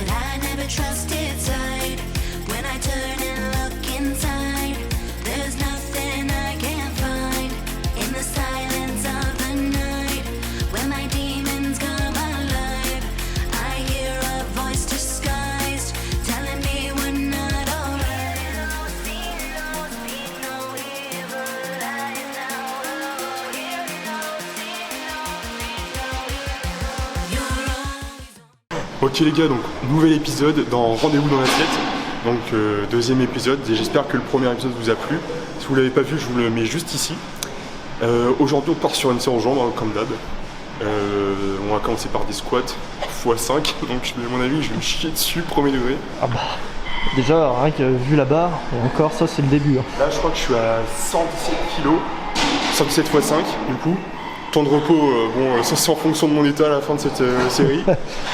but I never trusted sight. When I turn and look inside, there's nothing I can't find. In the silence of the night, when my demons come alive, I hear a voice disguised, telling me we're not alright. See no evil lies now. Hear no, you're always. Ok les gars, donc nouvel épisode dans Rendez-vous dans l'assiette. Donc deuxième épisode, et j'espère que le premier épisode vous a plu. Si vous l'avez pas vu, je vous le mets juste ici. Aujourd'hui on part sur une séance jambes, comme d'hab. On va commencer par des squats x5, donc à mon avis je vais me chier dessus, premier degré. Ah bah, déjà rien que vu la barre, et encore ça c'est le début. Hein. Là je crois que je suis à 117 kg, 117 x5 du coup. Temps de repos, bon ça c'est en fonction de mon état à la fin de cette série.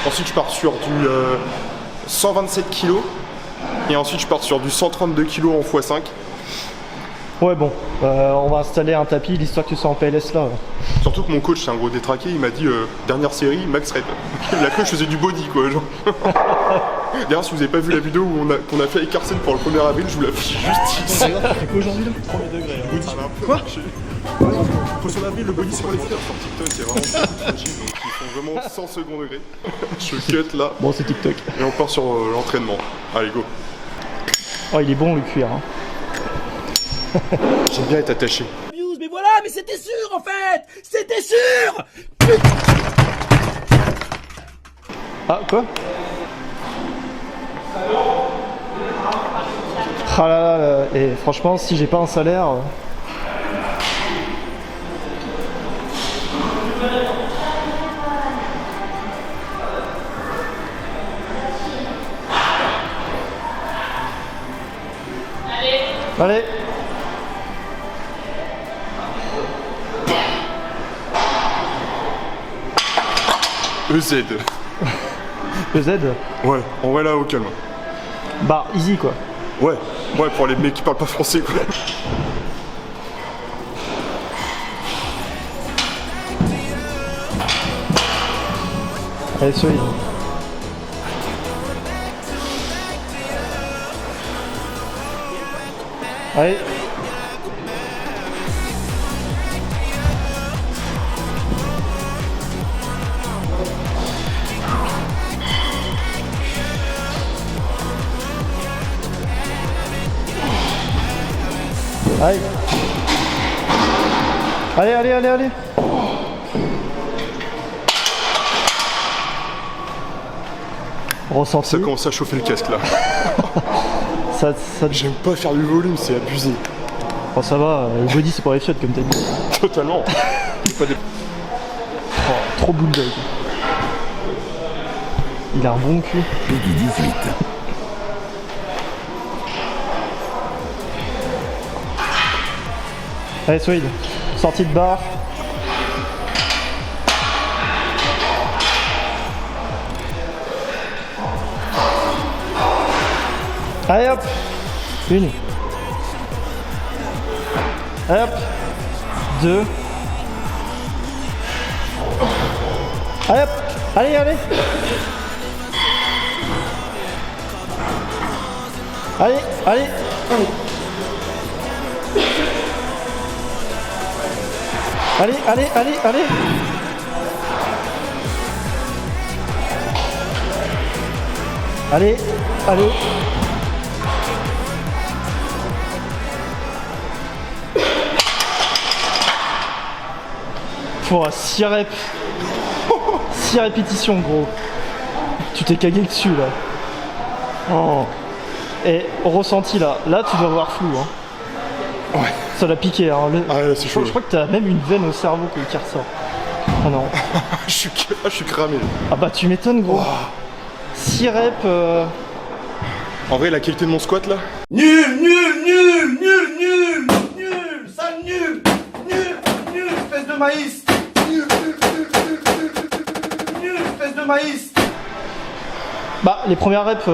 Ensuite je pars sur du 127 kg. Et ensuite je pars sur du 132 kg en x5. Ouais bon, on va installer un tapis, l'histoire que tu sois en PLS là. Surtout que mon coach c'est un gros détraqué, il m'a dit dernière série, max rep. Il a cru que je faisais du body quoi genre. D'ailleurs si vous avez pas vu la vidéo où qu'on a fait avec Arsène pour le 1er avril, je vous la fiche juste ici. C'est quoi aujourd'hui là? Premier degré. Hein. Body. Quoi? Pour son avril, le body c'est pour les filles sur TikTok, il y a vraiment beaucoup de fragiles, donc ils font vraiment 100 second degré. Je cut là. Bon c'est TikTok. Et on part sur l'entraînement. Allez go. Oh il est bon le cuir. Hein. J'aime bien être attaché. Mais voilà, mais c'était sûr en fait. C'était sûr. Ah quoi? Ah là, et franchement si j'ai pas un salaire... Allez. EZ. EZ? Ouais, en vrai là au calme. Bah easy quoi. Ouais, pour les mecs qui parlent pas français quoi. Allez solide. Allez. Allez. Allez. Ressenti. Ça commence à chauffer le casque là. Ça... J'aime pas faire du volume, c'est abusé. Oh ça va, le body c'est pour les fiottes comme t'as dit. Totalement. Pas des... Oh, trop bulldog. Il a un bon cul. Peggy 18. Allez solide. Sortie de barre. Allez hop. Une. Allez hop. Deux. Allez hop. Allez. Allez. Allez. Allez. Pour 6 reps. 6 répétitions gros. Tu t'es cagué dessus là. Oh. Et au ressenti là tu dois avoir flou hein. Ouais. Ça l'a piqué hein. Ah là c'est chaud. Je crois que t'as même une veine au cerveau qui ressort. Oh non. je suis cramé. Ah bah tu m'étonnes gros. 6 reps. En vrai la qualité de mon squat là. Nul, sale nul, espèce de maïs. Nul, espèce de maïs. Bah les premières reps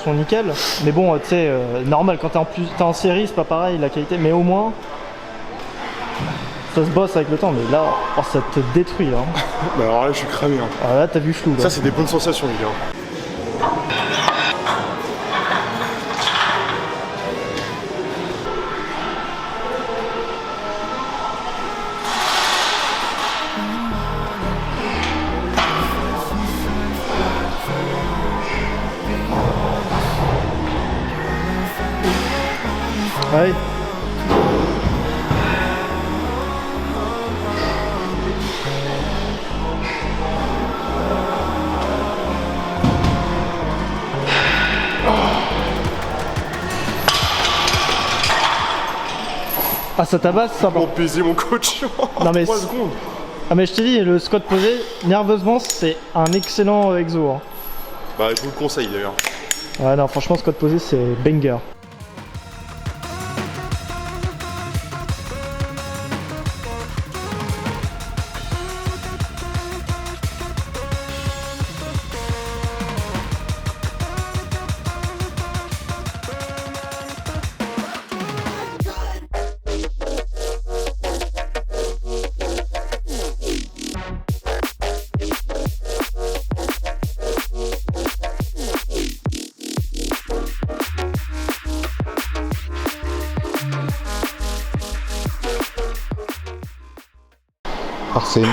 sont nickel, mais bon tu sais normal quand t'es en série c'est pas pareil la qualité, mais au moins ça se bosse avec le temps, mais là oh, ça te détruit là. Bah alors là je suis cramé hein. Ah là t'as vu flou là. Ça c'est des bonnes sensations les gars. Ouais. Ah, ça tabasse ça Pour baiser mon coach. Non, mais 3 c'est- secondes. Ah mais je t'ai dit, le squat posé, nerveusement, c'est un excellent exo. Hein. Bah, je vous le conseille d'ailleurs. Ouais, non, franchement, squat posé, c'est banger. Arsène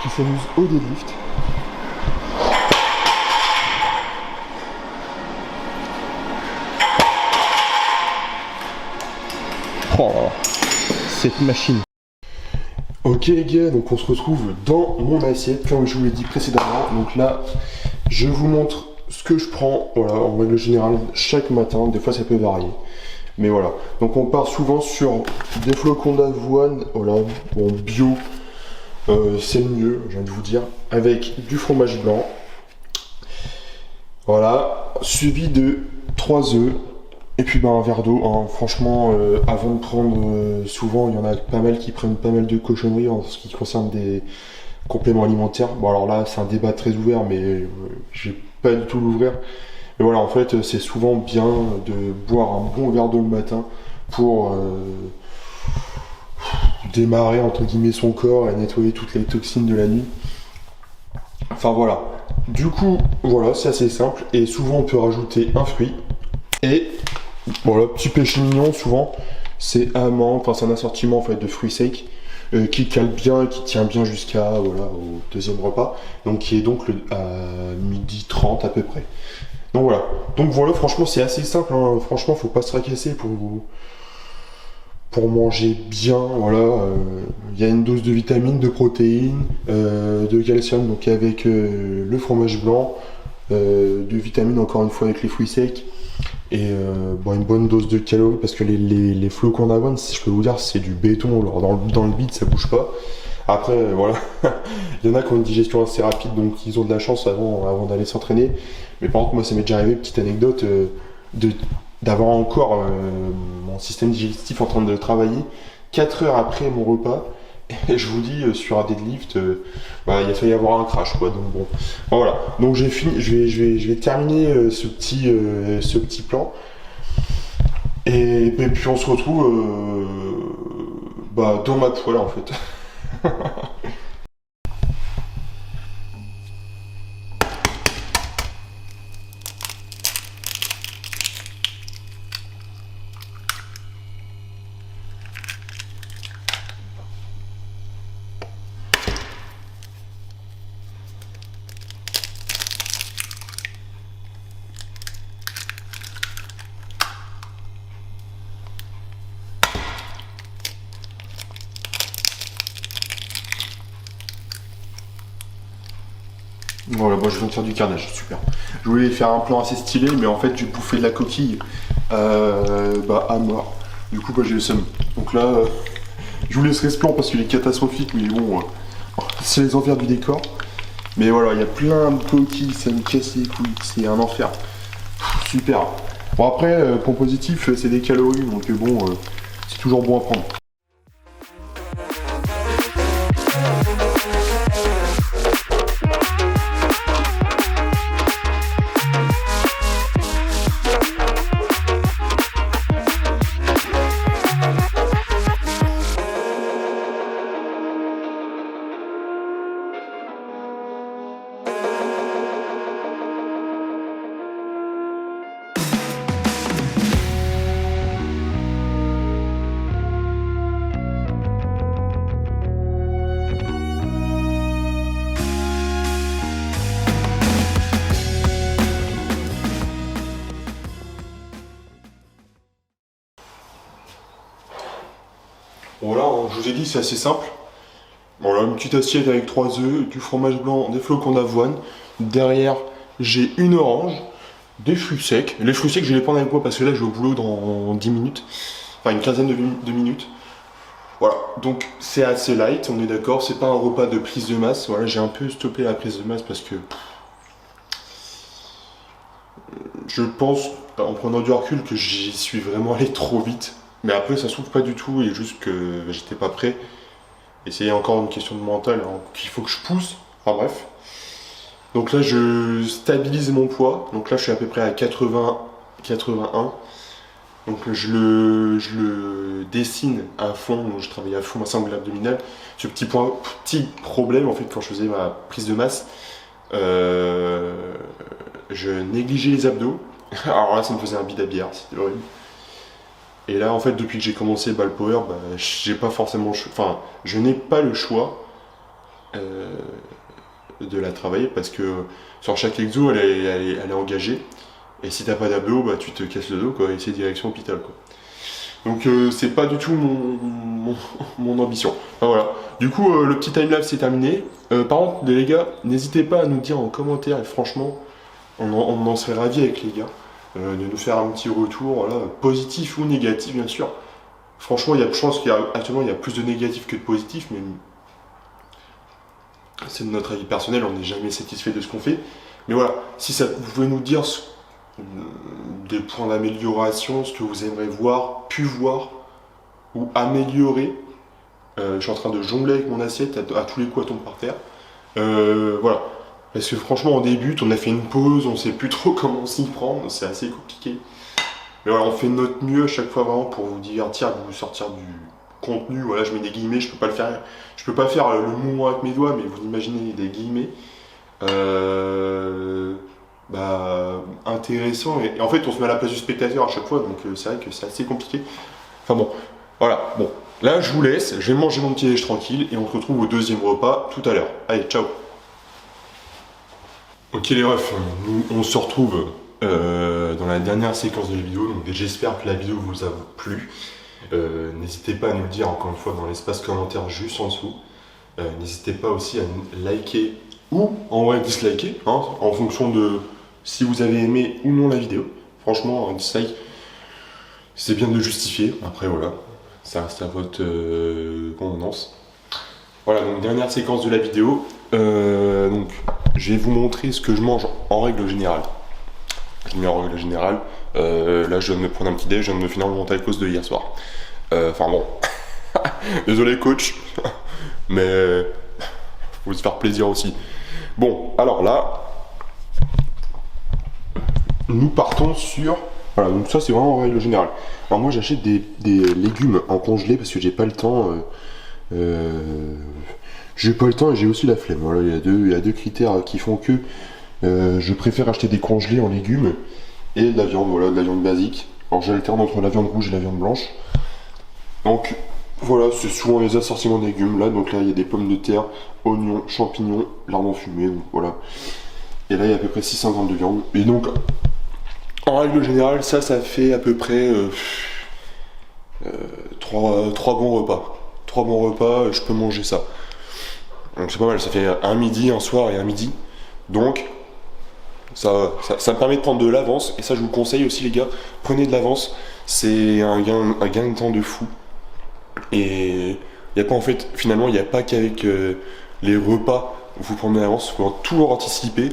qui s'amuse au deadlift. Oh, cette machine. Ok les gars, donc on se retrouve dans mon assiette comme je vous l'ai dit précédemment. Donc là, je vous montre ce que je prends, voilà, en règle générale, chaque matin. Des fois ça peut varier. Mais voilà, donc on part souvent sur des flocons d'avoine, voilà, bon, bio, c'est le mieux, je viens de vous dire, avec du fromage blanc, voilà, suivi de 3 œufs, et puis un verre d'eau, hein. Franchement, avant de prendre, souvent il y en a pas mal qui prennent pas mal de cochonneries en ce qui concerne des compléments alimentaires. Bon alors là, c'est un débat très ouvert, mais je vais pas du tout l'ouvrir. Et voilà, en fait, c'est souvent bien de boire un bon verre d'eau le matin pour démarrer, entre guillemets, son corps et nettoyer toutes les toxines de la nuit. Enfin voilà. Du coup, voilà, c'est assez simple. Et souvent, on peut rajouter un fruit. Et voilà, petit péché mignon, souvent, c'est amande, enfin c'est un assortiment en fait de fruits secs qui cale bien et qui tient bien jusqu'à voilà, au deuxième repas. Donc qui est donc à 12h30 à peu près. Donc voilà, franchement c'est assez simple, hein. Franchement faut pas se tracasser pour manger bien, voilà. Il y a une dose de vitamines, de protéines, de calcium, donc avec le fromage blanc, de vitamines encore une fois avec les fruits secs, et bon, une bonne dose de calories, parce que les flocons d'avoine, je peux vous dire, c'est du béton, alors dans le bide ça bouge pas. Après, voilà, il y en a qui ont une digestion assez rapide, donc ils ont de la chance avant d'aller s'entraîner. Mais par contre, moi, ça m'est déjà arrivé, petite anecdote, d'avoir encore mon système digestif en train de travailler 4 heures après mon repas. Et je vous dis, sur un deadlift, il a failli y avoir un crash, quoi. Donc bon, voilà. Donc j'ai fini, je vais terminer ce petit plan. Et puis on se retrouve dans ma poêle, en fait. Voilà, moi je viens de faire du carnage, super. Je voulais faire un plan assez stylé, mais en fait j'ai bouffé de la coquille à mort. Du coup, j'ai le seum. Donc là, je vous laisserai ce plan parce qu'il est catastrophique, mais bon, c'est les envers du décor. Mais voilà, il y a plein de coquilles, ça me casse les couilles, c'est un enfer. Super. Bon après, point positif, c'est des calories, donc bon, c'est toujours bon à prendre. Voilà, hein, je vous ai dit, c'est assez simple. Voilà, une petite assiette avec 3 œufs, du fromage blanc, des flocons d'avoine. Derrière, j'ai une orange, des fruits secs. Les fruits secs, je vais les prendre avec moi parce que là, je vais au boulot dans 10 minutes. Enfin, une quinzaine de minutes. Voilà, donc c'est assez light, on est d'accord. C'est pas un repas de prise de masse. Voilà, j'ai un peu stoppé la prise de masse parce que je pense, en prenant du recul, que j'y suis vraiment allé trop vite. Mais après, ça se trouve pas du tout, et juste que j'étais pas prêt. Et c'est encore une question de mental, hein, qu'il faut que je pousse. Enfin bref. Donc là, je stabilise mon poids. Donc là, je suis à peu près à 80, 81. Donc je le dessine à fond. Donc, je travaille à fond ma sangle abdominale. Ce petit problème, en fait, quand je faisais ma prise de masse, je négligeais les abdos. Alors là, ça me faisait un bide à bière, c'était horrible. Et là, en fait, depuis que j'ai commencé le power, j'ai pas forcément, je n'ai pas le choix de la travailler parce que sur chaque exo, elle est engagée. Et si t'as pas d'abdos, tu te casses le dos, quoi, et c'est direction hôpital, quoi. Donc c'est pas du tout mon ambition. Enfin, voilà. Du coup, le petit timelapse c'est terminé. Par contre, les gars, n'hésitez pas à nous dire en commentaire, et franchement, on en serait ravis avec les gars, de nous faire un petit retour, voilà, positif ou négatif, bien sûr. Franchement, je pense qu'actuellement, il y a plus de négatifs que de positifs, mais c'est de notre avis personnel, on n'est jamais satisfait de ce qu'on fait. Mais voilà, si ça, vous pouvez nous dire des points d'amélioration, ce que vous aimeriez voir, ou améliorer. Je suis en train de jongler avec mon assiette, à tous les coups elle tombe par terre. Voilà. Parce que franchement, on débute, on a fait une pause, on sait plus trop comment s'y prendre, c'est assez compliqué. Mais voilà, on fait notre mieux à chaque fois vraiment pour vous divertir, vous sortir du contenu. Voilà, je mets des guillemets, je peux pas faire le mouvement avec mes doigts, mais vous imaginez des guillemets. Intéressant. Et en fait, on se met à la place du spectateur à chaque fois, donc c'est vrai que c'est assez compliqué. Enfin bon, voilà. Bon, là, je vous laisse, je vais manger mon petit déj tranquille, et on se retrouve au deuxième repas tout à l'heure. Allez, ciao. Ok les refs, on se retrouve dans la dernière séquence de la vidéo, donc j'espère que la vidéo vous a plu. N'hésitez pas à nous le dire encore une fois dans l'espace commentaire juste en dessous. N'hésitez pas aussi à liker ou en vrai disliker, hein, en fonction de si vous avez aimé ou non la vidéo. Franchement, un dislike, c'est bien de le justifier. Après voilà, ça reste à votre convenance. Voilà, donc dernière séquence de la vidéo. Donc, je vais vous montrer ce que je mange en règle générale. Je mets en règle générale. Là, je viens de me prendre un petit déj, je viens de me finir mon tacos de hier soir. Enfin bon, désolé coach, mais faut se faire plaisir aussi. Bon, alors là, nous partons sur. Voilà, donc ça c'est vraiment en règle générale. Alors moi j'achète des légumes en congelé parce que j'ai pas le temps. J'ai pas le temps et j'ai aussi la flemme. Voilà, il y a deux critères qui font que je préfère acheter des congelés en légumes et de la viande, voilà, de la viande basique. Alors j'alterne entre la viande rouge et la viande blanche. Donc voilà, c'est souvent les assortiments de légumes là. Donc là il y a des pommes de terre, oignons, champignons, lardons fumés, donc voilà. Et là il y a à peu près 600 grammes de viande. Et donc en règle générale, ça fait à peu près 3 bons repas. 3 bons repas, je peux manger ça. Donc c'est pas mal, ça fait un midi, un soir et un midi. Donc ça me permet de prendre de l'avance. Et ça je vous conseille aussi les gars, prenez de l'avance. C'est un gain de temps de fou. Et il n'y a pas en fait, finalement, il n'y a pas qu'avec les repas où vous prenez de l'avance, il faut toujours anticiper.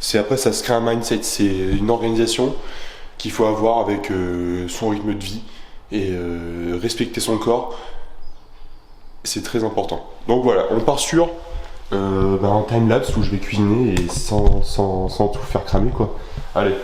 C'est après ça se crée un mindset, c'est une organisation qu'il faut avoir avec son rythme de vie et respecter son corps. C'est très important. Donc voilà, on part sur un timelapse où je vais cuisiner et sans tout faire cramer quoi. Allez.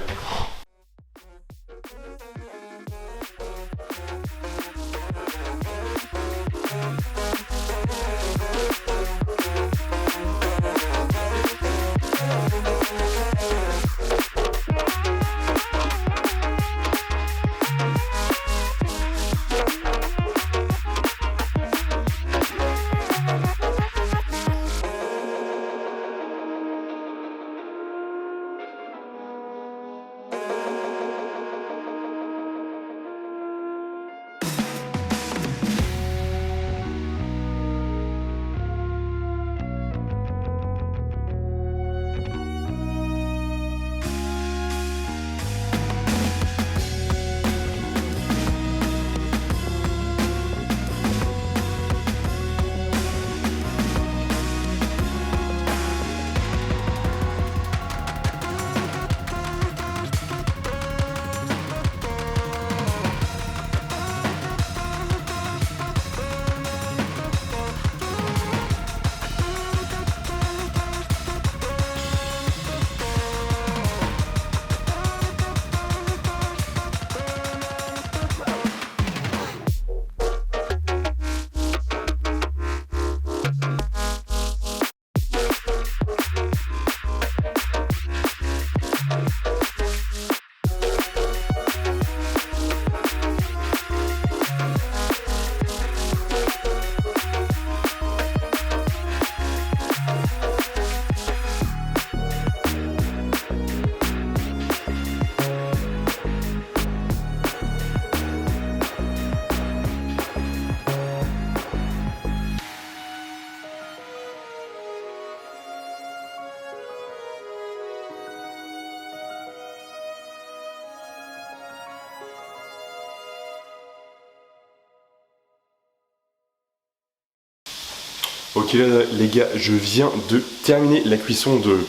Ok là les gars, je viens de terminer la cuisson de...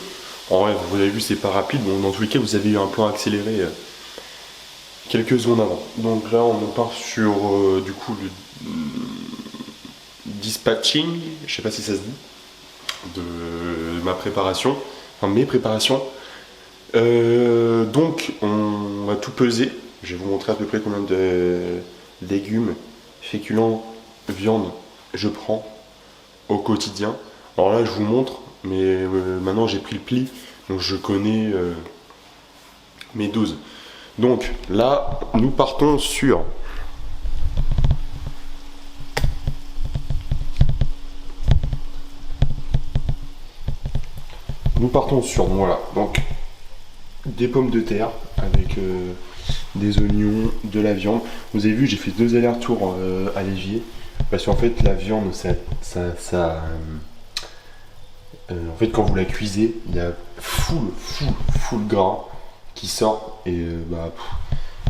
En vrai, vous avez vu, c'est pas rapide, bon, dans tous les cas, vous avez eu un plan accéléré quelques secondes avant. Donc là, on part sur du coup le dispatching, je sais pas si ça se dit, de ma préparation, enfin mes préparations. Donc on va tout peser. Je vais vous montrer à peu près combien de légumes, féculents, viande je prends au quotidien. Alors là, je vous montre, mais maintenant j'ai pris le pli, donc je connais mes doses. Donc là, nous partons sur voilà, donc des pommes de terre avec des oignons, de la viande. Vous avez vu, j'ai fait 2 allers-retours à l'évier parce qu'en fait la viande en fait quand vous la cuisez, il y a full gras qui sort et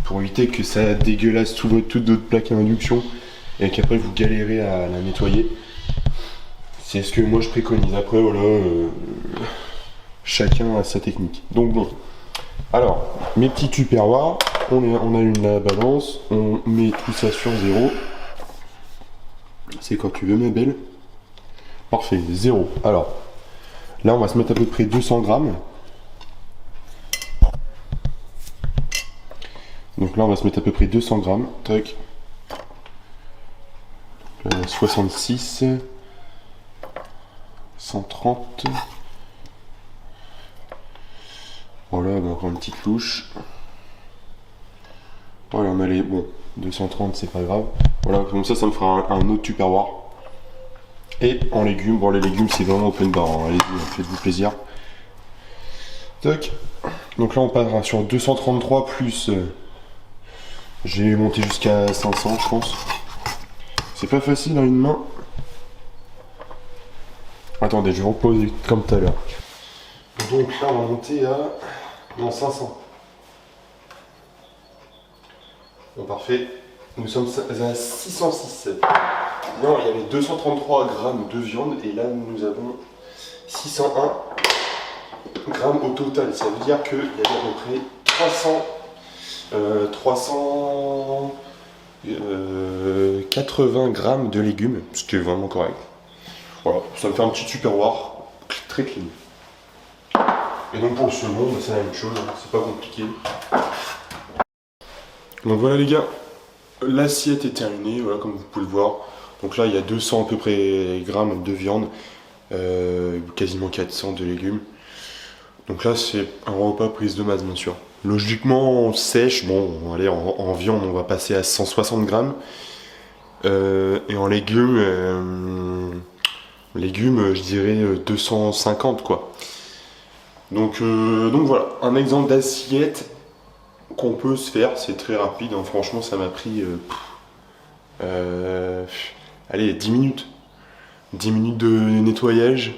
pour éviter que ça dégueulasse toute votre plaque à induction et qu'après vous galérez à la nettoyer, c'est ce que moi je préconise. Après voilà, chacun a sa technique. Donc bon, alors mes petits tupperwares, on allume la balance, on met tout ça sur 0. C'est quand tu veux ma belle. Parfait, 0. Alors là on va se mettre à peu près 200 grammes. Donc là on va se mettre à peu près 200 grammes. Tac. 66. 130. Voilà, bah encore une petite louche. Voilà, on a les... Bon, 230 c'est pas grave. Voilà, comme ça, ça me fera un autre tupperware. Et en légumes, bon les légumes c'est vraiment open bar, hein. Allez-y, faites-vous plaisir. Tac. Donc là on passera sur 233 plus... j'ai monté jusqu'à 500 je pense. C'est pas facile à une main. Attendez, je vais reposer comme tout à l'heure. Donc là on va monter à... Non, 500. Bon, parfait. Nous sommes à 606. Non, il y avait 233 grammes de viande et là nous avons 601 grammes au total. Ça veut dire qu'il y avait à peu près 380 grammes de légumes, ce qui est vraiment correct. Voilà, ça me fait un petit tupperware très clean. Et donc pour le second, c'est la même chose, c'est pas compliqué. Donc voilà les gars, l'assiette est terminée, voilà comme vous pouvez le voir. Donc là il y a 200 à peu près grammes de viande, quasiment 400 de légumes. Donc là c'est un repas prise de masse bien sûr. Logiquement sèche, bon allez en viande on va passer à 160 grammes. Et en légumes, je dirais 250 quoi. Donc voilà, un exemple d'assiette qu'on peut se faire, c'est très rapide, hein. Franchement ça m'a pris allez 10 minutes. 10 minutes de nettoyage,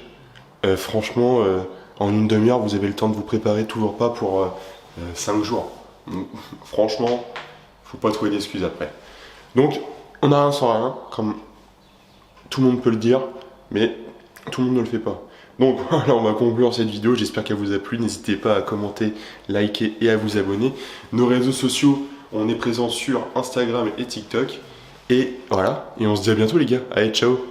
franchement en une demi-heure vous avez le temps de vous préparer tout le repas pour 5 jours. Franchement, faut pas trouver d'excuses après. Donc on n'a rien sans rien, comme tout le monde peut le dire, mais tout le monde ne le fait pas. Donc voilà, on va conclure cette vidéo, j'espère qu'elle vous a plu, n'hésitez pas à commenter, liker et à vous abonner. Nos réseaux sociaux, on est présent sur Instagram et TikTok. Et voilà, et on se dit à bientôt les gars, allez ciao.